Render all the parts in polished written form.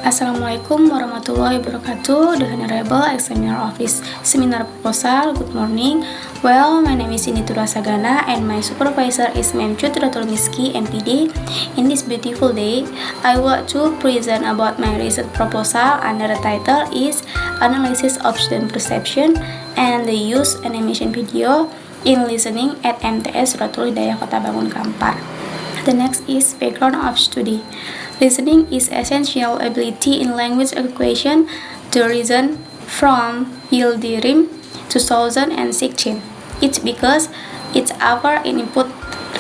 Assalamualaikum warahmatullahi wabarakatuh. The Honorable Examiner of this seminar proposal. Good morning. Well, my name is Initu Rasagana and my supervisor is Ma'am Chutratul Miski, MPD. In this beautiful day, I want to present about my research proposal under the title is Analysis of Student Perception and the Use Animation Video in Listening at MTS Suratul Hidayah Kota Bangun Kampar. The next is background of study. Listening is essential ability in language acquisition to reason from Yildirim 2016. It's because it's our input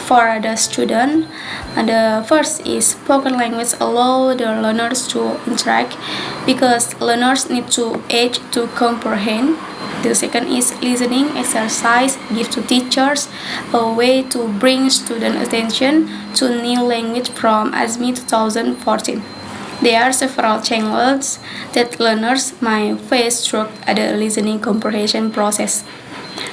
for the student. The first is spoken language allow the learners to interact because learners need to age to comprehend. The second is listening exercise give to teachers a way to bring student attention to new language from ASME 2014. There are several challenges that learners might face through the listening comprehension process.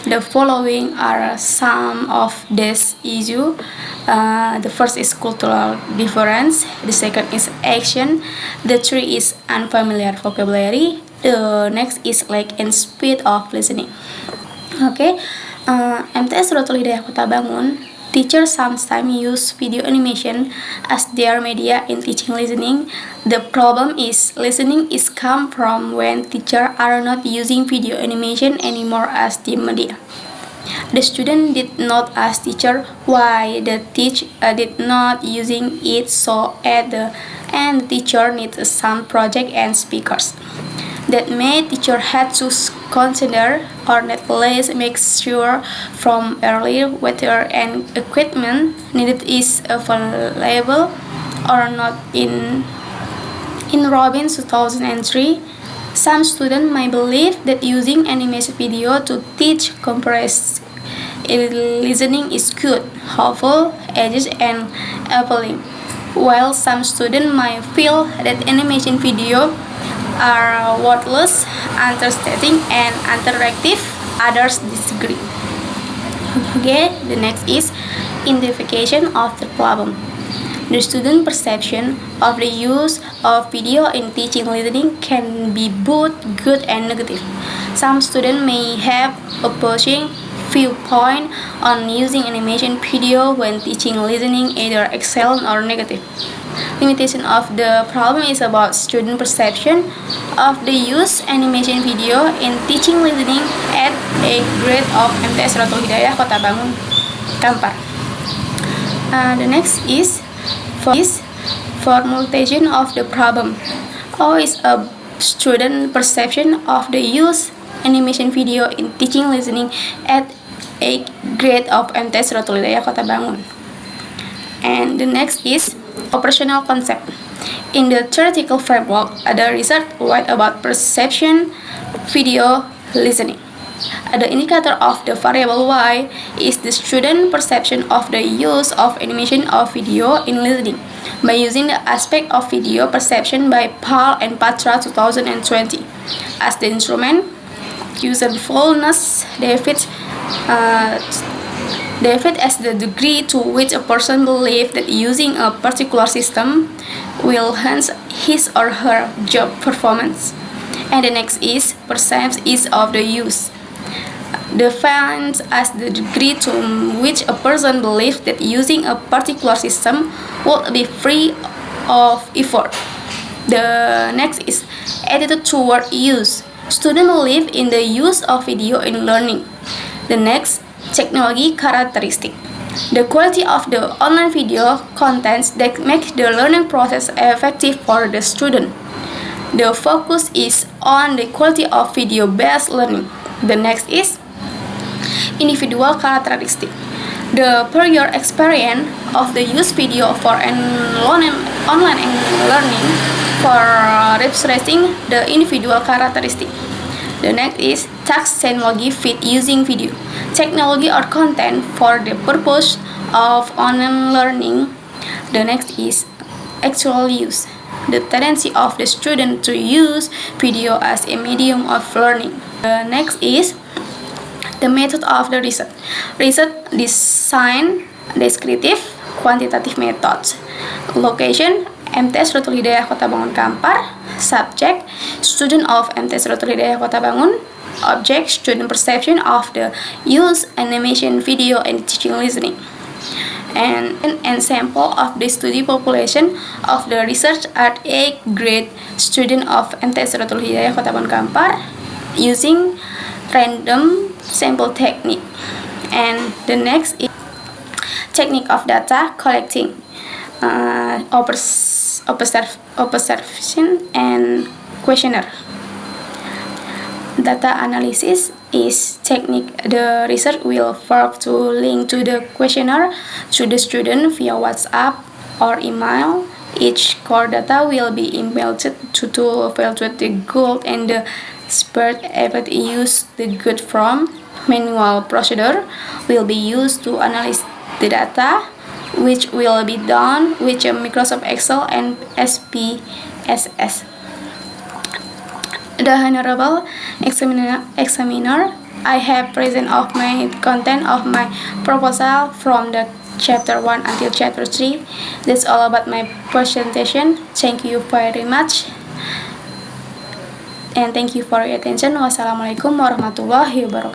The following are some of these issues. The first is cultural difference. The second is action. The third is unfamiliar vocabulary. The next is lack and speed of listening. Okay, MTS Suratul Hidayah Kota Bangun. Teachers sometimes use video animation as their media in teaching listening. The problem is listening is come from when teachers are not using video animation anymore as the media. The student did not ask teacher why the teacher did not using it, so at the end teacher needs some project and speakers. That made teacher had to consider or at least make sure from early whether an equipment needed is available or not. In Robin 2003, some students might believe that using animation video to teach compressed listening is good, helpful, edgy, and appealing, while some students might feel that animation video are worthless, understating, and interactive. Others disagree. Okay, the next is identification of the problem. The student perception of the use of video in teaching listening can be both good and negative. Some students may have opposing viewpoint on using animation video when teaching listening, either excellent or negative. Limitation of the problem is about student perception of the use animation video in teaching listening at a grade of MTS Suratul Hidayah Kota Bangun Kampar. The next is formulation of the problem. How is a student perception of the use animation video in teaching listening at a grade of MTS Suratul Hidayah Kota Bangun. And the next is operational concept. In the theoretical framework, the research write about perception video listening. The indicator of the variable Y is the student perception of the use of animation of video in listening by using the aspect of video perception by Paul and Patra 2020 as the instrument. Usefulness David as the degree to which a person believes that using a particular system will enhance his or her job performance. And the next is perceives ease of the use. Defines as the degree to which a person believes that using a particular system will be free of effort. The next is attitude toward use. Students believe in the use of video in learning. The next, technology characteristic. The quality of the online video contents that makes the learning process effective for the student. The focus is on the quality of video-based learning. The next is individual characteristic. The prior experience of the use video for online learning for representing the individual characteristic. The next is task technology fit using video, technology or content for the purpose of online learning. The next is actual use, the tendency of the student to use video as a medium of learning. The next is the method of the research. Research design, descriptive, quantitative methods. Location MTS Rotul Hidayah Kota Bangun Kampar. Subject, student of MTS Rotul Hidayah Kota Bangun. Object, student perception of the use animation, video, and teaching listening. And sample of the study population of the research at 8th grade student of MTS Rotul Hidayah Kota Bangun Kampar using random sample technique. And the next is technique of data collecting, observation and questionnaire. Data analysis is technique. The research will work to link to the questionnaire to the student via WhatsApp or email. Each core data will be emailed to evaluate the goal and the expert able to use the good from manual procedure will be used to analyze the data, which will be done with Microsoft Excel and SPSS. The Honorable Examiner, I have present of my content of my proposal from the chapter 1 until chapter 3. That's all about my presentation. Thank you very much. And thank you for your attention. Wassalamualaikum warahmatullahi wabarakatuh.